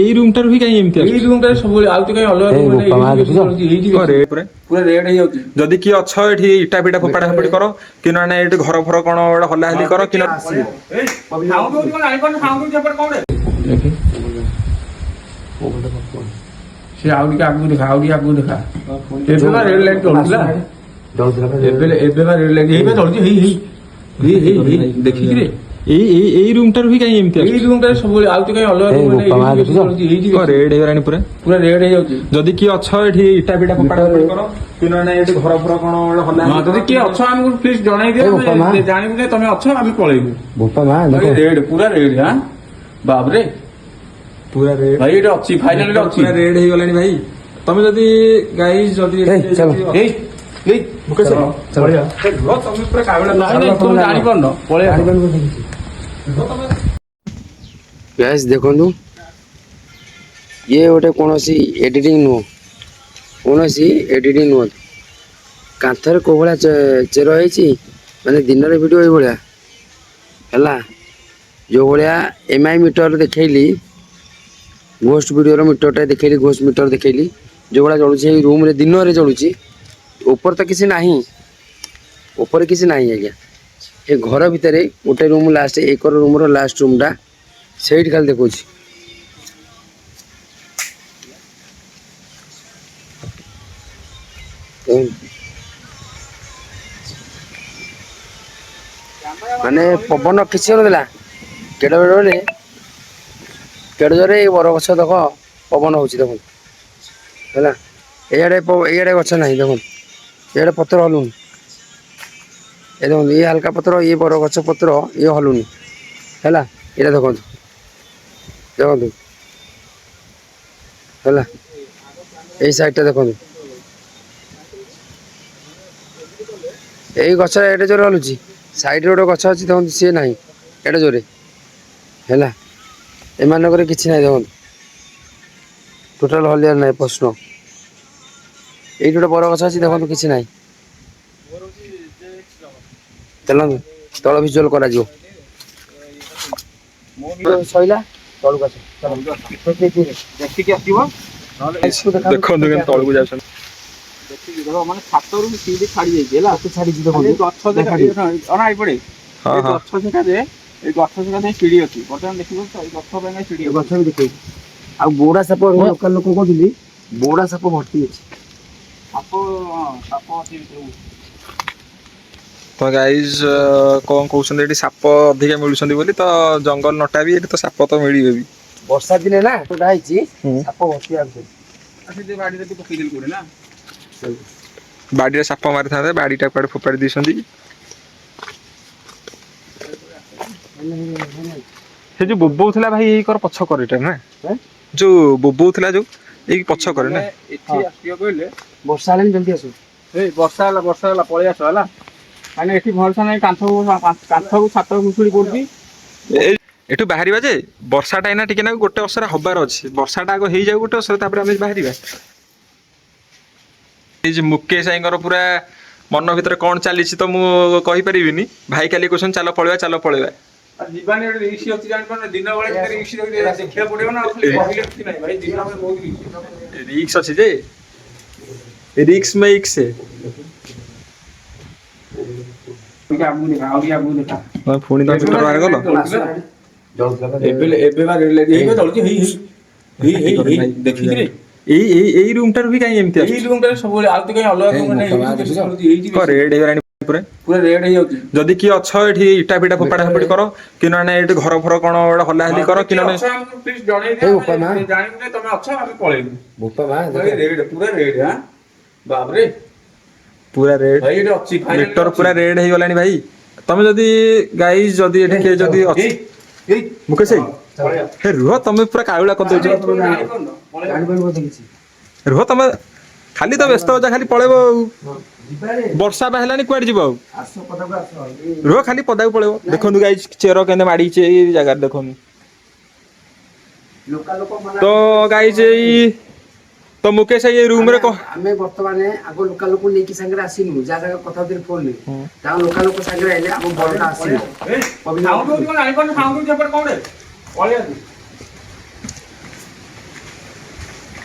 এই রুমটার ভি কাই এমতি এই রুমটা ସବୁବେଳେ ଆଉ ତ କାଇଁ ଅଲଗା ରୁମ ମାନେ ଏଇଠି ପୁରା ରେଡ୍ ହେଇଯାଉଛି। ଯଦି କିଏ ଅଛ ଏଠି ଇଟା ପିଟା ଫୋପାଡା ଫୋପାଡି କର କି ନହେଲେ ଏଠି ଘର ଫର କଣ ଗୋଟେ ହଲା ହଲି କର କି ସେ ଆଉ ଟିକେ ଆଗକୁ ଦେଖା ଆଉ ଟିକେ ଆଗକୁ ଦେଖା ଏବେ ବା ରେଡ୍ ଲାଇଟ୍ ଜଳୁଥିଲା ଏବେ ବା ରେଡ୍ ଲାଇଟ୍ ହେଇବା ଜଳୁଛି ହେଇ ଦେଖିକିରେ এই রুমটার ভি কাই এমতি ଏଇ ରୁମଟା ସବୁବେଳେ ଆଉ ତ କାଇଁ ଅଲଗା ରୁମ ମାନେ ଏଇଠି ରେଡ୍ ହେଇଗଲାଣି ପୁରା ପୁରା ରେଡ୍ ହେଇଯାଉଛି। ଯଦି କିଏ ଅଛ ଏଠି ଇଟା ପିଟା ଫୋପାଡା ଫୋପାଡି କର କି ନହେଲେ ଏଠି ଘର ଫର କଣ ଗୋଟେ ହଲା ହଲି ଯଦି କିଏ ଅଛ ଆମକୁ ପ୍ଲିଜ ଜଣେଇ ଦିଅ ଆମେ ଜାଣିବୁ ଯେ ତମେ ଅଛ ଆମେ ପଳେଇବୁ। ରେଡ୍ ପୁରା ରେଡ୍ ହାଁ ବାବରେ ପୁରା ରେଡ୍ ଭାଇ ଏଇଟା ଅଛି ଫାଇନାଲ ଅଛି ପୁରା ରେଡ୍ ହେଇଗଲାଣି ଭାଇ। ତମେ ଯଦି ଗାଇସ୍ ଯଦି ମୁକେଶ ତମେ ପୁରା କାବିଳ ତମେ ଜାଣିପାରୁନ ପଳେଇ गाइस देखो ये गोटे कौन एडिटिंग नुह कौन एडिटिंग नुह कांथर को भाया चेर होती माने दिन भिडियो ये भाया है जो भाया एमआई मीटर देखली घोस्ट वीडियो मीटरटा देखली घोस्ट मीटर देखली जो भाया जलुची रूम रे दिन में जलुची ऊपर तो किसी ना ऊपर किसी ना आज्ञा ये घर भितर गोटे रूम लास्ट एक रूम लास्ट रूमटा से खाली देखो माने पवन किसी ना केड़ बेड़े केड़ जोरे बर गछ देख पवन हो देख ये गछ ना देख ये पत्र हलुनि ये देखो ये हल्का पत्र ये बर गछ पत्र ये हलुनि है ये देखो देखो है यही साइडटा देखो यही गछ एडे जोरे हलुची साइड गोटे गछ अच्छी देखो सी ना एडे जोरे है एमानक किसी ना देखो टोटाल हलियार ना प्रश्न ये गोटे बर गछ अच्छी देखो किसी ना चल तल भिजुआल करा सैला तलू आस देखिए देखो तलू जा ମାନେ ଛାତରୁ ସିଡି ଛାଡି ଯାଇଛି ହେଲା ଛାଡି ଯିବ ଗଛ ଦେଖା ଅନା ଏପଟେ ଗଛ ସେକାରେ ଏଇ ଗଛ ସେକାରେ ସିଡି ଅଛି ବର୍ତ୍ତମାନ ଦେଖିବ ଏଇ ଗଛ ପାଇଁ ସିଡି ଗଛ ବି ଦେଖେଇବି ଆଉ ବୋଡା ସାପ ଲୋକାଲ ଲୋକ କହୁଛନ୍ତି ବୋଡା ସାପ ଭର୍ତ୍ତି ଅଛି ସାପ ସାପ ଅଛି तो गाइज कौन कहते ये साप अधिका मिलूँ तो जंगल नटा भी तो साप तो मिले भी वर्षा दिने ना साप भर्ती बाड़ी साप मारी था बाड़ीटा कुआडे फोपाड़ी दी जो बोबौला भाई यही कर पछ कर ना जो बोबौला जो यही पछ कर ना वर्षा जल्दी आस वर्षा पलि आस है ମାନେ ଏଠି ଭରସା ନାହିଁ କାନ୍ଥକୁ ଛାତ ଘୁଷୁଳି ପଡୁଛି ଏଠୁ ବାହାରିବା ଯେ ବର୍ଷାଟା ଏଇନା ଟିକେ ନା ଗୋଟେ ଅସରା ହବାର ଅଛି ବର୍ଷାଟା ଆଗ ହେଇଯାଉ ଗୋଟେ ଅସରା ତାପରେ ଆମେ ବାହାରିବା ଏଇ ଯେ ମୁକେଶ ଆଇଙ୍କର ପୁରା ମନ ଭିତରେ କ'ଣ ଚାଲିଛି ତ ମୁଁ କହିପାରିବିନି ଭାଇ କାଲି କହୁଛନ୍ତି ଚାଲ ପଳେଇବା ଜୀବନ ଗୋଟେ ରିକ୍ସ ଅଛି ଜାଣିପାରୁନ ଦିନ ବେଳେ କେତେ ରିକ୍ସ ଦେଖିବାକୁ ପଡିବ ନା କହିଲେ କିଛି ନାହିଁ ଭାଇ ଦିନ ବେଳେ ବହୁତ ରିକ୍ସ ଅଛି ଯେ ରିକ୍ସ ମେକ୍ସ ପୁଣି ତ ଭିତରେ ବାହାରି ଗଲ ଏବେ ବା ରେଡ୍ ଲାଇଟ୍ ହେଇକି ଜଳୁଛି ଦେଖିକିରେ ଏଇ ରୁମଟାରୁ ବି କାଇଁ ଏମିତି ଏଇ ରୁମଟା ସବୁବେଳେ ଆଉ ତ କାଇଁ ଅଲଗା ରୁମ ମାନେ ରେଡ୍ ହେଇଗଲାଣି ପୁରା ରେଡ୍ ହେଇଯାଉଛି। ଯଦି କିଏ ଅଛ ଏଠି ଇଟା ପିଟା ଫୋପାଡା ଫୋପାଡି କର କି ନହେଲେ ଏଠି ଘର ଫର କଣ ଗୋଟେ ହଲା ହଲି କର କି ନହେଲେ ଜାଣିବୁ ଯେ ତମେ ଅଛ ଆମେ ପଳେଇବୁ ପୁରା ରେଡ୍ ହାଁ ବାବରେ पूरा रेड भाई ये अच्छी मीटर पूरा रेड हे गलानी भाई तमे जदी गाइस जदी एठी के जदी मुकेश हे रुह तमे पूरा काउला कर दो रुह तमे खाली तो व्यस्त हो जा खाली पळेबो वर्षा बहलानी क्वाड जीवो रुह खाली पदाउ पळेबो देखो गाइस चेरो केने माडी छे ए जगह देखो तो गाइस तो मुकेश ये रूम रे को हमें वर्तमान आगो लोकल लोक नेकी संगे आसीनु जा जगह कथा दिन फोन ले ता लोकल लोक संगे आइले हम बड़टा आसी साउंड को आई कोन साउंड जेपर कोन पळे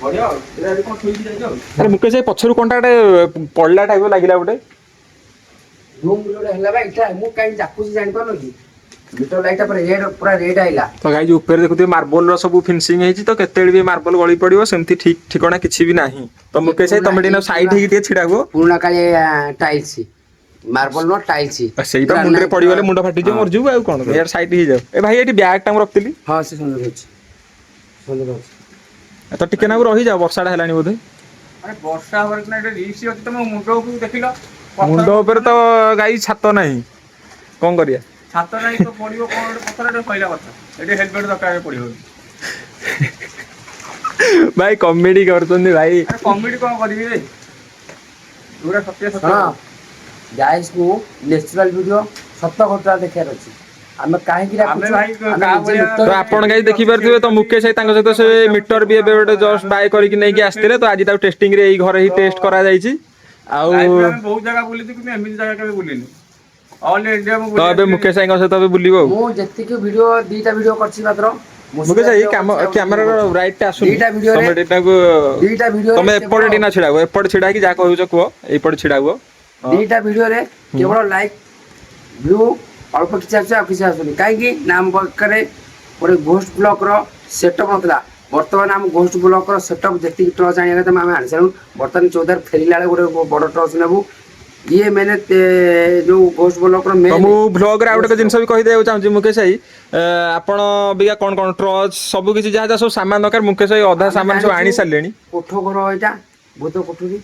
ବଢିଆ ଆଉ ଏଇଟା ଆଜି କଣ ଥୋଇକି ଯାଇଛ ଆଉ ଆରେ ମୁକେଶ ଭାଇ ପଛରୁ କଣଟା ଗୋଟେ ପଡିଲା ଟାଇପ ଲାଗିଲା ଗୋଟେ ରୁମ୍ ଗୋଟେ ହେଲା ବା ଏଇଟା ମୁଁ କାହିଁ ଯାକୁଛି ଜାଣିପାରୁନ କି ମିଟର ଲାଇଟଟା ପୁରା ରେଡ୍ ଆଇଲା। ତ ଗାଇ ଯୋଉ ଉପରେ ଦେଖୁଥିବେ ମାର୍ବଲ ର ସବୁ ଫିନିସିଂ ହେଇଛି ତ କେତେବେଳେ ବି ମାର୍ବଲ ଗଳି ପଡିବ ସେମିତି ଠିକ ଠିକଣା କିଛି ବି ନାହିଁ। ତ ମୁକେଶ ଭାଇ ତମେ ଟିକେ ସାଇଡ ହେଇକି ଟିକେ ଛିଡା ହୁଅ। ପୁରୁଣା କାଳିଆ ଟାଇଲ୍ସ ମାର୍ବଲ ର ଟାଇଲ୍ସ ସେଇଟା ମୁଣ୍ଡରେ ପଡିଗଲେ ମୁଣ୍ଡ ଫାଟିଯିବ ମରିଯିବ ଆଉ କଣ ଏୟାର ସାଇଡ ହେଇଯାଉ। ଏ ଭାଇ ଏଠି ବ୍ୟାଗ ଟା ମୁଁ ରଖିଥିଲି ହଁ ସେ ସୁନ୍ଦର ଅଛି ସୁନ୍ଦର ଅଛି। ତ ଟିକେ ନାକୁ ରହିଯାଅ ବର୍ଷାଟା ହେଲାଣି ବୋଧେ। ଆରେ ବର୍ଷା ହବାର କି ନା ଏଟା ରିକ୍ସ ଅଛି ତମ ମୁଣ୍ଡ ଉପରକୁ ଦେଖିଲ ମୁଣ୍ଡ ଉପରେ ତ ଗାଈ ଛାତ ନାହିଁ କଣ କରିବା। ଛାତ ନାହିଁ ତ ପଡିବ କଣ ଗୋଟେ ପଥର ଏଟା କହିଲା କଥା ଏଠି ହେଲମେଟ ଦରକାର ପଡିବ। ଭାଇ କମେଡି କରୁଛନ୍ତି ଭାଇ। ଆରେ କମେଡି କଣ କରିବି ରେ ପୁରା ସତ୍ୟ ସତ୍ୟ ହଁ ଗାଇସ୍କୁ ନେଚୁରାଲ ଭିଡିଓ ସତ ଘଟଣା ଦେଖିବାର ଅଛି। ଆମେ କାହିଁକି ଆମେ ଡାକୁଛୁ ଭାଇ ଆମେ କାହା ନିଜେ ଭଳିଆ ତ ଆପଣ ଗାଈ ଦେଖିପାରୁଥିବେ ତ ମୁକେଶ ଭାଇ ତାଙ୍କ ସହିତ ସେ ମିଟର ବି ଏବେ ଗୋଟେ ଜଷ୍ଟ ବାଏ କରିକି ନେଇକି ଆସିଥିଲେ ତ ଆଜି ତାକୁ ଟେଷ୍ଟିଂ ରେ ଏଇ ଘରେ ହିଁ ଟେଷ୍ଟ କରାଯାଇଛି। ଆଉ ଲାଇଫରେ ଆମେ ବହୁତ ଜାଗା ବୁଲିଛୁ କିନ୍ତୁ ଏମିତି ଜାଗା କେବେ ବୁଲିନି। ଅଲ ଇଣ୍ଡିଆ ମୁଁ ତ ବୁଲି ଏବେ ମୁକେଶ ଭାଇଙ୍କ ସହିତ ଏବେ ବୁଲିବ ଆଉ। ମୁଁ ଯେତିକି ଭିଡିଓ ଦିଟା ଭିଡିଓ କରିଛି ମାତ୍ର ମୁକେଶ ଭାଇ କ୍ୟାମେରାର ରାଇଟ୍ ଟା ଆସୁନି ଦିଟା ଭିଡିଓରେ ତମେ ଏଟାକୁ ଦିଟା ଭିଡିଓରେ ତମେ କେବଳ ଏପଟେ ଟିକେ ଛିଡା ହୁଅ ଏପଟେ ଛିଡା ହେଇକି ଯାହା କହୁଛ କୁହ ଏଇପଟେ ଛିଡା ହୁଅ। ହଁ ଦିଟା ଭିଡିଓରେ କେବଳ ଲାଇକ୍ ଭ୍ୟୁ ଅଳ୍ପ କିଛି ଆସୁଛି ଆଉ କିଛି ଆସୁନି କାହିଁକି ନା ଆମ ପାଖରେ ଗୋଟେ ଘୋଷ୍ଟ ବ୍ଲକର ସେଟଅପ୍ ନଥିଲା। ବର୍ତ୍ତମାନ ଆମ ଘୋଷ୍ଟ ବ୍ଲକର ସେଟଅପ୍ ଯେତିକି ଟର୍ଚ୍ଚ ଆଣିବା କଥା ଆମେ ଆଣିସାରୁ ବର୍ତ୍ତମାନ ଚୌଦ୍ୱାର ଫେରିଲା ବେଳେ ଗୋଟେ ବଡ଼ ଟର୍ଚ୍ଚ ନେବୁ ଇଏ ମାନେ ଯୋଉ ଘୋଷ୍ଟ ବ୍ଲକର ତ ମେନ୍ ମୁଁ ଭ୍ଲଗରେ ଆଉ ଗୋଟେ ଜିନିଷ ବି କହିଦେବାକୁ ଚାହୁଁଛି ମୁକେଶ ଭାଇ ଆପଣ ଅବିକା କଣ କଣ ଟ୍ରଚ ସବୁ କିଛି ଯାହା ଯାହା ସବୁ ସାମାନ ଦରକାର ମୁକେଶ ଭାଇ ଅଧା ଆମେ ସାମାନ ସବୁ ଜାଣିଛୁ ଆଣି ସାରିଲେଣି। କୋଠ ଘର ଏଇଟା ଭୂତ କୋଠରୀ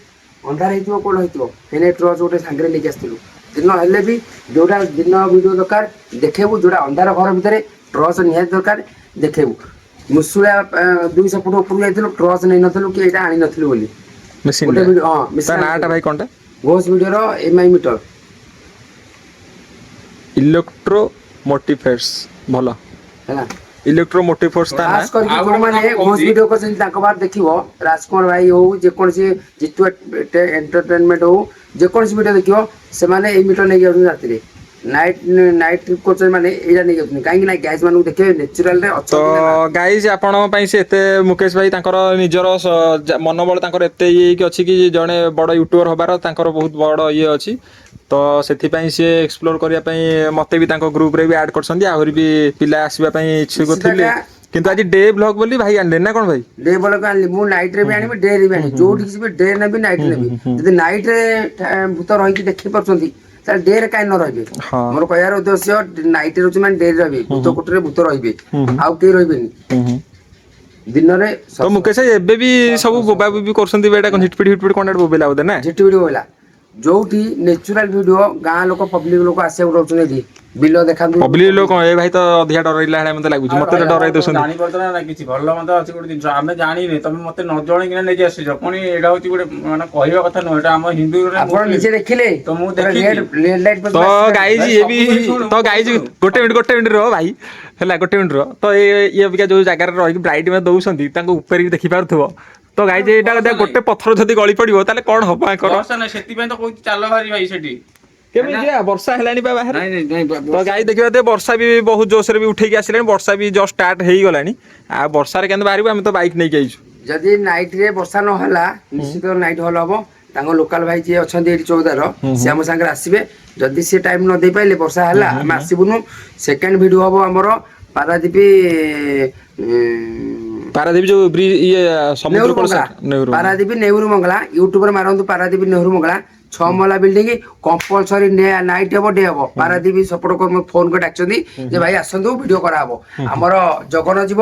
ଅନ୍ଧାର ହେଇଥିବ କୋଣ ହେଇଥିବ ହେଲେ ଟ୍ରଚ ଗୋଟେ ସାଙ୍ଗରେ ନେଇକି ଆସିଥିଲୁ। ଦିନ ହେଲେ ବି ଯୋଉଟା ଦିନ ଭିଡିଓ ଦରକାର ଦେଖେଇବୁ ଯୋଉଟା ଅନ୍ଧାର ଘର ଭିତରେ ଟ୍ରଚ ନିହାତି ଦରକାର ଦେଖେଇବୁ। ମୁସୁଳିଆ 200 ଫୁଟ ଉପରକୁ ଯାଇଥିଲୁ ଟ୍ରଚ ନେଇନଥିଲୁ କି ଏଇଟା ଆଣିନଥିଲୁ ବୋଲି ଗୋଟେ ମେସିନରେ ଭିଡିଓ ହଁ ତା ମିଶିଲା ନାଁଟା ଭାଇ କଣଟା ଘୋଷ ଭିଡିଓର MI ମିଟର ଇଲେକ୍ଟ୍ରୋ ମୋଟିଫେର୍ସ ଭଲ ହେଲା। ଇଲେକ୍ଟ୍ରୋ ମୋଟିଫୋର୍ସ ତା ନା। ଖାସ୍ କରିକି ଆଉ ଗୋଟେ ଯୋଉମାନେ କାମ ଘୋଷ କହୁଛି ଭିଡିଓ କରିଛନ୍ତି ତାଙ୍କ ପାଖରେ ଦେଖିବ ରାଜକୁମାର ଭାଇ ହଉ ଯେକୌଣସି ଜିତୁ ଏଣ୍ଟରଟେନମେଣ୍ଟ ହଉ ଯେକୌଣସି ଭିଡିଓ ଦେଖିବ ସେମାନେ ଏଇ ମିଟର ନେଇକି ଯାଉଛନ୍ତି ରାତିରେ ନାଇଟ୍ ଟ୍ରିପ୍ କରୁଛନ୍ତି ମାନେ ଏଇଟା ନେଇକି ଯାଉଛନ୍ତି କାହିଁକି ନା ଗ୍ୟାସ୍ ମାନଙ୍କୁ ଦେଖିବେ ନେଚୁରାଲରେ ତ ଅଛନ୍ତି ନା ନା ଗାଇଜ ଆପଣଙ୍କ ପାଇଁ ସେ ଏତେ ମୁକେଶ ଭାଇ ତାଙ୍କର ନିଜର ମନୋବଳ ତାଙ୍କର ଏତେ ଇଏ ହେଇକି ଅଛି କି ଜଣେ ବଡ ୟୁଟ୍ୟୁବର ହବାର ତାଙ୍କର ବହୁତ ବଡ ଇଏ ଅଛି। ତ ସେଥିପାଇଁ ସିଏ ଏକ୍ସପ୍ଲୋର କରିବା ପାଇଁ ମତେ ବି ତାଙ୍କ ଗ୍ରୁପରେ ବି ଆଡ କରିଛନ୍ତି ଆହୁରି ବି ପିଲା ଆସିବା ପାଇଁ ଇଚ୍ଛୁକ ନିଶ୍ଚିତ ଥିଲେ ଆଜ୍ଞା କିନ୍ତୁ ଆଜି ଡେ ବ୍ଲଗ ବୋଲି ଭାଇ ଆଣିଲେ ନା କଣ ଭାଇ? ଡେ ବଲକ ଆଣିଲି ମୁଁ ନାଇଟ ରେ ବି ଆଣିବି ଡେ ରେ ବି ଆଣିବି ଯୋଉଠିକି ଯିବି ଡେ ନେବି ନାଇଟ ନେବି ଯଦି ନାଇଟ ରେ ଭୂତ ରହିକି ଦେଖି ପାରୁଛନ୍ତି ତାହେଲେ ଡେ ରେ କାହିଁ ନ ରହିବେ ହଁ ମୋର କହିବାର ଉଦ୍ଦେଶ୍ୟ ନାଇଟ ରେ ରହୁଛି ମାନେ ଡେ ରେ ରହିବେ ଭୂତ କୋଠରୀରେ ଭୂତ ରହିବେ ହୁଁ ହୁଁ ଆଉ କେହି ରହିବେନି ହୁଁ ହୁଁ। ଦିନରେ ତ ମୁକେଶ ଭାଇ ଏବେ ବି ସବୁ ବୋବା ବୋବି କରୁଛନ୍ତି ଏଇଟା କଣ ଝିଟପିଟି ଫିଟପିଟି କଣ ଗୋଟେ ବୋବେଇଲା ବୋଧେ ନା? ଝିଟି ଭିଡିଓ ହେଲା ଯୋଉଠି ନେଚୁରାଲ ଭିଡିଓ ଗାଁ ଲୋକ ପବ୍ଲିକ ଲୋକ ଆସିବାକୁ ରହୁଛନ୍ତି ଏଠି ବିଲ ଦେଖାନ୍ତୁ ପବ୍ଲିକ ଲୋକ ଏ ଭାଇ ତ ଅଧିକା ଡରେଇଲା ଭଳିଆ ମତେ ଲାଗୁଛି ମତେ ତ ଡରାଇ ଦଉଛନ୍ତି। ଜାଣିପାରୁଛ ନା କିଛି ଭଲ ମନ୍ଦ ଅଛି ଗୋଟେ ଜିନିଷ ଆମେ ଜାଣିନେ ତମେ ମତେ ନ ଜଣେଇକିନା ନେଇକି ଆସିଛ ପୁଣି ଏଇଟା ହଉଛି ଗୋଟେ ମାନେ କହିବା କଥା ନୁହଁ ଏଇଟା ଆମ ହିନ୍ଦୁ ଆପଣ ନିଜେ ଦେଖିଲେ ତ ମୁଁ ପୁରା ଦେଖିଛି ରେଡ ଲାଇଟ ତ ଆସିଲାଣି ଗାଇଜ ଭାଇ ଇଏ ବି ସବୁ କଥା ଶୁଣୁ ତ ମୁଁ କଥା ଗାଇଜ ଶୁଣୁ ଗୋଟେ ମିନିଟ ରହ ଭାଇ ହେଲା ଗୋଟେ ମିନିଟ ରହ ତ ଇଏ ଅବିକା ଯୋଉ ଜାଗାରେ ରହିକି ବ୍ରାଇଟ୍ ଦଉଛନ୍ତି ତାଙ୍କ ଉପରେ ବି ଦେଖିପାରୁଥିବ ତ ଗାଇଜ ଏଇଟା ଭରସା ନାହିଁ ଗୋଟେ ପଥର ଯଦି ଗଳି ପଡିବ ତାହେଲେ କଣ ହବ ଆଙ୍କର? ଭରସା ନାହିଁ ସେଥିପାଇଁ ତ କହୁଛି ଚାଲ ଭାରି ଭାଇ ସେଠି କେମିତି ଯିବା ବର୍ଷା ହେଲାଣି ବା ବାହାରେ ନାଇଁ ତ ଗାଈ ଦେଖିବା ଦେ ବର୍ଷା ବି ବହୁତ ଜୋରସରେ ବି ଉଠେଇକି ଆସିଲାଣି ବର୍ଷା ବି ଜଷ୍ଟ ଷ୍ଟାର୍ଟ ହେଇଗଲାଣି ଆଉ ବର୍ଷାରେ କେମିତି ବାହାରିବୁ ଆମେ ତ ବାଇକ୍ ନେଇକି ଆଇଛୁ। ଯଦି ନାଇଟ ରେ ବର୍ଷା ନହେଲା ନିଶ୍ଚିତ ନାଇଟ ଭଲ ହବ ତାଙ୍କ ଲୋକାଲ ଭାଇ ଯିଏ ଅଛନ୍ତି ଏଠି ଚୌଦାର ହୁଁ ସେ ହୁଁ ଆମ ସାଙ୍ଗରେ ଆସିବେ ଯଦି ସେ ଟାଇମ ନ ଦେଇ ପାଇଲେ ବର୍ଷା ହେଲା ଆମେ ଆସିବୁନୁ ସେକେଣ୍ଡ ଭିଡିଓ ହବ ଆମର ପାରାଦୀପ ପାରାଦୀପ ଯୋଉ ଇଏ ସମୁଦ୍ର ନେହୁରୁ କୂଳ ମଙ୍ଗଳା ସାଇଡ୍ ନେହୁରୁ ପାରାଦୀପ ନେହୁରୁ ମଙ୍ଗଳା ୟୁଟ୍ୟୁବରେ ମାରନ୍ତୁ ପାରାଦୀପ ନେହୁରୁ ମଙ୍ଗଳା 6 ମହଲା ବିଲ୍ଡିଂ କମ୍ପଲସରୀ ନାଇଟ୍ ହବ ଡେ ହବ ପାରାଦୀପ ସପୋର୍ଟ ଫୋନ କରି ଡାକିଛନ୍ତି ଯେ ଭାଇ ଆସନ୍ତୁ ଭିଡିଓ କରାହବ ଆମର ଜଗନ ଯିବ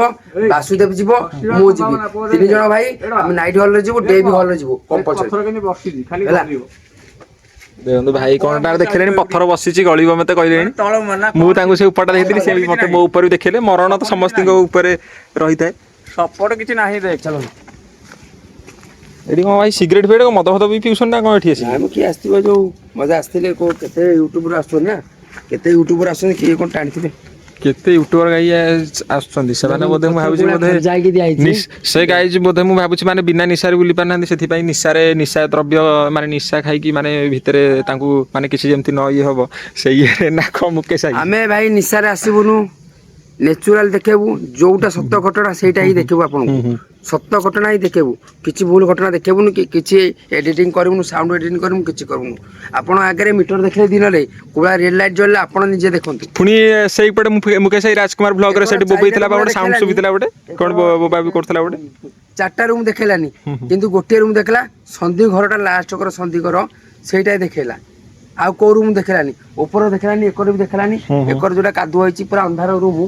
ବାସୁଦେବ ଯିବ ମୁଁ ଯିବି 3 ଜଣ ଭାଇ ଆମେ ନାଇଟ୍ ହଲରେ ଯିବୁ ଡେ ବି ହଲରେ ଯିବୁ କମ୍ପଲସରୀ ପଥର କେମିତି ବସିଛି ଖାଲି ହେଲା ଗଳିବ ଦେଖନ୍ତୁ ଭାଇ କଣଟା ଦେଖିଲେଣି ପଥର ବସିଛି ଗଳିବ ମତେ କହିଲେଣି ମାନେ ତଳ ମନା ମୁଁ କଣ ତାଙ୍କୁ ସେ ଉପରଟା ଦେଇଥିଲି ସେ ସପୋର୍ଟ ବି କିଛି ମତେ ନାହିଁ ମୋ ଉପରେ ଦେଖେଇଲେ ମରଣ ତ ସପୋର୍ଟ କିଛି ସମସ୍ତଙ୍କ ନାହିଁ ଉପରେ ରହିଥାଏ। ସପୋର୍ଟ କିଛି ନାହିଁ ଦେଖ ଚାଲ ଏଠି କଣ ଭାଇ ସିଗରେଟ ଫିଗରେଟ ମଦ ଫଦ ବି ପିଉଛନ୍ତି ନା କଣ ଏଠି ଆସିକି? ନାଇଁ ମୁଁ କିଏ ଆସିଥିବ ଯୋଉ ମଜା ଆସିଥିଲେ କେତେ ୟୁଟ୍ୟୁବରୁ ଆସୁଛନ୍ତି ନା କେତେ ୟୁଟ୍ୟୁବର ଆସୁଛନ୍ତି କିଏ କଣ ଟାଣିଥିବେ କେତେ ୟୁଟ୍ୟୁବର ଗାଈ ଆସୁଛନ୍ତି ସେମାନେ ଦେଖନ୍ତୁ ବୋଧେ ମୁଁ ପଥର ଭାବୁଛି କୋଉଭଳିଆ ବୋଧେ ଖଞ୍ଜା ହେଇକି ଦିଆହେଇଛି ସେ ଗାଈ ବୋଧେ ମୁଁ ଭାବୁଛି ମାନେ ବିନା ନିଶାରେ ବୁଲି ପାରୁନାହାନ୍ତି ସେଥିପାଇଁ ନିଶା ଦ୍ରବ୍ୟ ମାନେ ନିଶା ଖାଇକି ମାନେ ଭିତରେ ତାଙ୍କୁ ମାନେ କିଛି ଯେମିତି ନ ଇଏ ହବ ସେଇ ଇଏରେ ନା କଣ ମୁକେଶ ଭାଇ? ଆମେ ଭାଇ ନିଶାରେ ଆସିବୁନୁ ନ୍ୟାଚୁରାଲ ଦେଖେବୁ ଯୋଉଟା ସତ ଘଟଣା ସେଇଟା ହିଁ ଦେଖେବୁ ଆପଣଙ୍କୁ ସତ ଘଟଣା ହିଁ ଦେଖେବୁ କିଛି ଭୁଲ ଘଟଣା ଦେଖେବୁନି କି କିଛି ଏଡିଟିଂ କରିବୁନି ସାଉଣ୍ଡ ଏଡିଟିଂ କରିବୁନି କିଛି କରିବୁନି ଆପଣ ଆଗରେ ମିଟର ଦେଖିଲେ ଦିନରେ କୋଉଭଳିଆ ରେଡ୍ ଲାଇଟ୍ ଜଳିଲେ ଆପଣ ନିଜେ ଦେଖନ୍ତୁ ପୁଣି ସେଇପଟେ ମୁକେଶ ଭାଇ ରାଜକୁମାର ବ୍ଲଗରେ ସେଠି ବୋବେଇଥିଲା ବା ଗୋଟେ ସାଉଣ୍ଡ ସୁବିଥିଲା ଗୋଟେ କଣ ବୋବା ବି କରୁଥିଲା ଗୋଟେ 4ଟା ରୁମ୍ ଦେଖେଇଲାନି କିନ୍ତୁ ଗୋଟିଏ ରୁମ୍ ଦେଖିଲା ସନ୍ଧି ଘରଟା ଲାଷ୍ଟ ଘର ସନ୍ଧି ଘର ସେଇଟା ଦେଖେଇଲା ଆଉ କୋଉ ରୁମ୍ ଦେଖେଇଲାନି ଉପର ଦେଖେଇଲାନି ଏକର ବି ଦେଖେଇଲାନି ଏକର ଯୋଉଟା କାଦୁଅ ହେଇଛି ପୁରା ଅନ୍ଧାର ରୁମ୍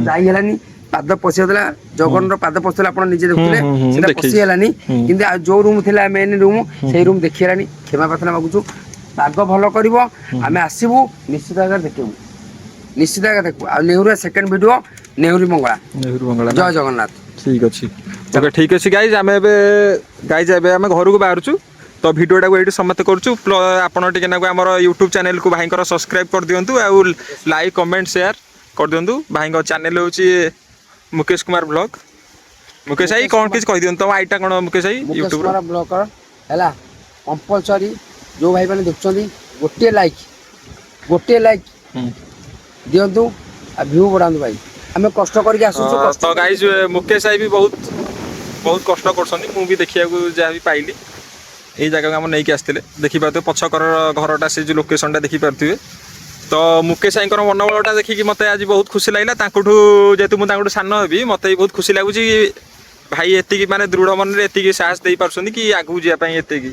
ଯାଇ ହେଲାନି ପାଦ ପଶିଯାଉଥିଲା ଜଗନ୍ର ପାଦ ପଶିଥିଲା ଆପଣ ନିଜେ ଦେଖୁଥିଲେ ସେଟା ପଶି ହେଲାନି କିନ୍ତୁ ଆଉ ଯୋଉ ରୁମ୍ ଥିଲା ମେନ୍ ରୁମ୍ ସେଇ ରୁମ୍ ଦେଖି ହେଲାନି କ୍ଷମା ପ୍ରାର୍ଥନା ମାଗୁଛୁ ପାଗ ଭଲ କରିବ ଆମେ ଆସିବୁ ନିଶ୍ଚିତ ଭାବରେ ଦେଖିବୁ ନିଶ୍ଚିତ ଭାବରେ ଦେଖିବୁ ଆଉ ନେହୁରିଆ ସେକେଣ୍ଡ ଭିଡିଓ ନେହୁରୀ ମଙ୍ଗଳା ଜୟ ଜଗନ୍ନାଥ ଠିକ ଅଛି ଓକେ ଠିକ ଅଛି ଗାଇଜ ଏବେ ଆମେ ଘରକୁ ବାହାରୁଛୁ ତ ଭିଡ଼ିଓଟାକୁ ଏଇଠି ସମାପ୍ତ କରୁଛୁ ଆପଣ ଟିକେ ନାକୁ ଆମର ୟୁଟ୍ୟୁବ ଚ୍ୟାନେଲକୁ ଭାଇଙ୍କର ସବସ୍କ୍ରାଇବ୍ କରିଦିଅନ୍ତୁ ଆଉ ଲାଇକ୍ କମେଣ୍ଟ ସେୟାର କରିଦିଅନ୍ତୁ ଭାଇଙ୍କ ଚ୍ୟାନେଲ ହେଉଛି ମୁକେଶ କୁମାର ବ୍ଲଗ ମୁକେଶ ଭାଇ କ'ଣ କିଛି କହିଦିଅନ୍ତୁ ତମ ଆଇଟା କ'ଣ ମୁକେଶ ଭାଇ ୟୁଟ୍ୟୁବର ବ୍ଲଗ ହେଲା କମ୍ପଲସରି ଯୋଉ ଭାଇମାନେ ଦେଖୁଛନ୍ତି ଗୋଟିଏ ଲାଇକ୍ ଦିଅନ୍ତୁ ଆଉ ଭ୍ୟୁ ବଢ଼ାନ୍ତୁ ଭାଇ ଆମେ କଷ୍ଟ କରିକି ଆସୁଛୁ ତ ଗାଇଜ ମୁକେଶ ଭାଇ ବି ବହୁତ କଷ୍ଟ କରୁଛନ୍ତି ମୁଁ ବି ଦେଖିବାକୁ ଯାହା ବି ପାଇଲି ଏଇ ଜାଗାକୁ ଆମ ନେଇକି ଆସିଥିଲେ ଦେଖିପାରୁଥିବେ ପଛକର ଘରଟା ସେ ଯେଉଁ ଲୋକେସନଟା ଦେଖିପାରୁଥିବେ ତ ମୁକେଶ ଭାଇଙ୍କର ମନୋବଳଟା ଦେଖିକି ମୋତେ ଆଜି ବହୁତ ଖୁସି ଲାଗିଲା ତାଙ୍କଠୁ ଯେହେତୁ ମୁଁ ତାଙ୍କଠୁ ସାନ ହେବି ମୋତେ ବି ବହୁତ ଖୁସି ଲାଗୁଛି ଭାଇ ଏତିକି ମାନେ ଦୃଢ଼ ମନରେ ଏତିକି ସାହସ ଦେଇପାରୁଛନ୍ତି କି ଆଗକୁ ଯିବା ପାଇଁ ଏତିକି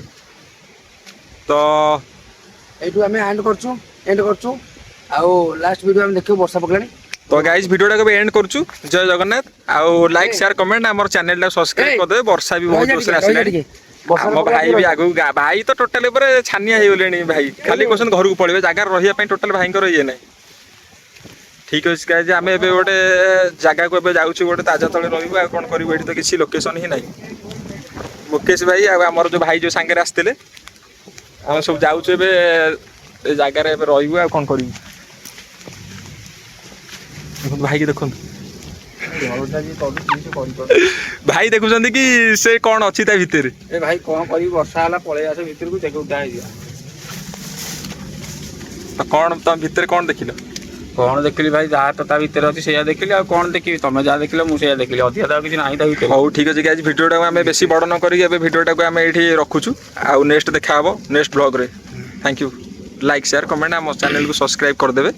ତ ଏଇଠୁ ଆମେ ଏଣ୍ଡ କରୁଛୁ ଆଉ ଲାଷ୍ଟ ଭିଡ଼ିଓ ଆମେ ଦେଖିବୁ ବର୍ଷା ପକେଇଲାଣି ତ ଗାଇଜ ଭିଡ଼ିଓଟାକୁ ବି ଏଣ୍ଡ କରୁଛୁ ଜୟ ଜଗନ୍ନାଥ ଆଉ ଲାଇକ୍ ସେୟାର କମେଣ୍ଟ ଆମର ଚ୍ୟାନେଲଟାକୁ ସବସ୍କ୍ରାଇବ୍ କରିଦେବେ ବର୍ଷା ବି ବହୁତ ଜୋରସରେ ଆସିଲାଣି ଆମ ଭାଇ ବି ଆଗକୁ ଭାଇ ତ ଟୋଟାଲ ଉପରେ ଛାନିଆ ହେଇଗଲେଣି ଭାଇ ଖାଲି କହୁଛନ୍ତି ଘରକୁ ପଳେଇବେ ଜାଗାରେ ରହିବା ପାଇଁ ଟୋଟାଲ ଭାଇଙ୍କର ଇଏ ନାହିଁ ଠିକ ଅଛି ଗାଇଜ ଆମେ ଏବେ ଗୋଟେ ଜାଗାକୁ ଏବେ ଯାଉଛୁ ଗୋଟେ ତାଜା ତଳେ ରହିବୁ ଆଉ କ'ଣ କରିବୁ ଏଠି ତ କିଛି ଲୋକେସନ ହିଁ ନାହିଁ ମୁକେଶ ଭାଇ ଆଉ ଆମର ଯୋଉ ଭାଇ ଯୋଉ ସାଙ୍ଗରେ ଆସିଥିଲେ ଆମେ ସବୁ ଯାଉଛୁ ଏବେ ଏ ଜାଗାରେ ଏବେ ରହିବୁ ଆଉ କ'ଣ କରିବୁ ଭାଇକି ଦେଖନ୍ତୁ ଭାଇ ଦେଖୁଛନ୍ତି କି ସେ କ'ଣ ଅଛି ତା ଭିତରେ ଏ ଭାଇ କ'ଣ କରିବି ବର୍ଷା ହେଲା ପଳେଇ ଆସ ଭିତରକୁ ଦେଖ ଉଦା ହେଇଯିବା କ'ଣ ତମ ଭିତରେ କ'ଣ ଦେଖିଲ କ'ଣ ଦେଖିଲି ଭାଇ ଯାହା ତ ତା ଭିତରେ ଅଛି ସେଇଆ ଦେଖିଲି ଆଉ କ'ଣ ଦେଖିବି ତମେ ଯାହା ଦେଖିଲ ମୁଁ ସେଇଆ ଦେଖିଲି ଅଧିକା ତ କିଛି ନାହିଁ ତା ଭିତରେ ହଉ ଠିକ ଅଛି ଆଜି ଭିଡ଼ିଓଟାକୁ ଆମେ ବେଶୀ ବଡ଼ ନ କରିକି ଏବେ ଭିଡ଼ିଓଟାକୁ ଆମେ ଏଇଠି ରଖୁଛୁ ଆଉ ନେକ୍ସଟ ଦେଖା ହେବ ନେକ୍ସଟ ବ୍ଲଗରେ thank you like share comment ଆମ ଚ୍ୟାନେଲକୁ ସବସ୍କ୍ରାଇବ୍ କରିଦେବେ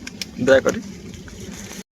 ଦୟାକରି